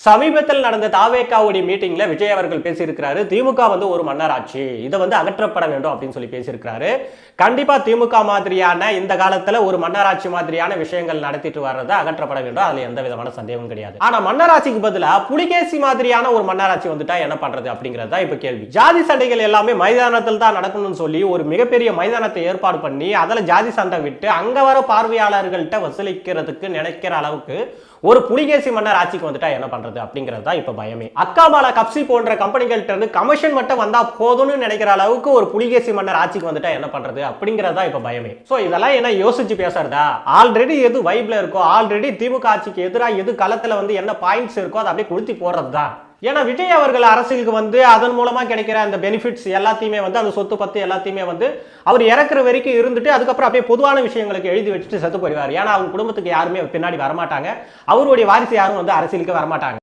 சமீபத்தில் நடந்த தாவேகாவுடைய மீட்டிங்ல விஜய் அவர்கள் பேசியிருக்கிறாரு. திமுக ஒரு மன்னராட்சி, இதை அகற்றப்பட வேண்டும் அப்படின்னு சொல்லி பேசியிருக்கிறாரு. கண்டிப்பா திமுக மாதிரியான இந்த காலத்துல ஒரு மன்னராட்சி மாதிரியான விஷயங்கள் நடத்திட்டு வர்றதை அகற்றப்பட வேண்டும். அதுல எந்த விதமான சந்தேகமும் கிடையாது. ஆனா மன்னராட்சிக்கு பதிலா புலிகேசி மாதிரியான ஒரு மன்னராட்சி வந்துட்டா என்ன பண்றது அப்படிங்கிறது தான் இப்ப கேள்வி. ஜாதி சண்டைகள் எல்லாமே மைதானத்தில் தான் நடக்கணும்னு சொல்லி ஒரு மிகப்பெரிய மைதானத்தை ஏற்பாடு பண்ணி அதுல ஜாதி சண்டை விட்டு அங்க வர பார்வையாளர்கள்ட்ட வசூலிக்கிறதுக்கு நினைக்கிற அளவுக்கு ஒரு புலிகேசி மன்னர் ஆட்சிக்கு வந்துட்டா என்ன பண்றது அப்படிங்கிறது தான் இப்ப பயமே. அக்காபாலா கப்சி போன்ற கம்பெனிகள்ட்ட இருந்து கமிஷன் மட்டும் வந்தா போதும்னு நினைக்கிற அளவுக்கு ஒரு புலிகேசி மன்னர் ஆட்சிக்கு வந்துட்டா என்ன பண்றது அப்படிங்கிறது தான் இப்ப பயமே. சோ இதெல்லாம் என்ன யோசிச்சு பேசுறதா? ஆல்ரெடி எது வைப்ல இருக்கோ, ஆல்ரெடி திமுக ஆட்சிக்கு எதிராக எது களத்துல என்ன பாயிண்ட்ஸ் இருக்கோ அதை அப்படியே கொளுத்தி போடுறது தான். ஏன்னா விஜய் அவர்கள் அரசியலுக்கு அதன் மூலமா கிடைக்கிற அந்த பெனிஃபிட்ஸ் எல்லாத்தையுமே அந்த சொத்து பத்து எல்லாத்தையுமே அவர் இறக்குற வரைக்கும் இருந்துட்டு அதுக்கப்புறம் அப்படியே பொதுவான விஷயங்களுக்கு எழுதி வச்சுட்டு செத்து போயிடுவார். ஏன்னா அவங்க குடும்பத்துக்கு யாருமே பின்னாடி வரமாட்டாங்க, அவருடைய வாரிசு யாரும் அரசியலுக்கு வரமாட்டாங்க.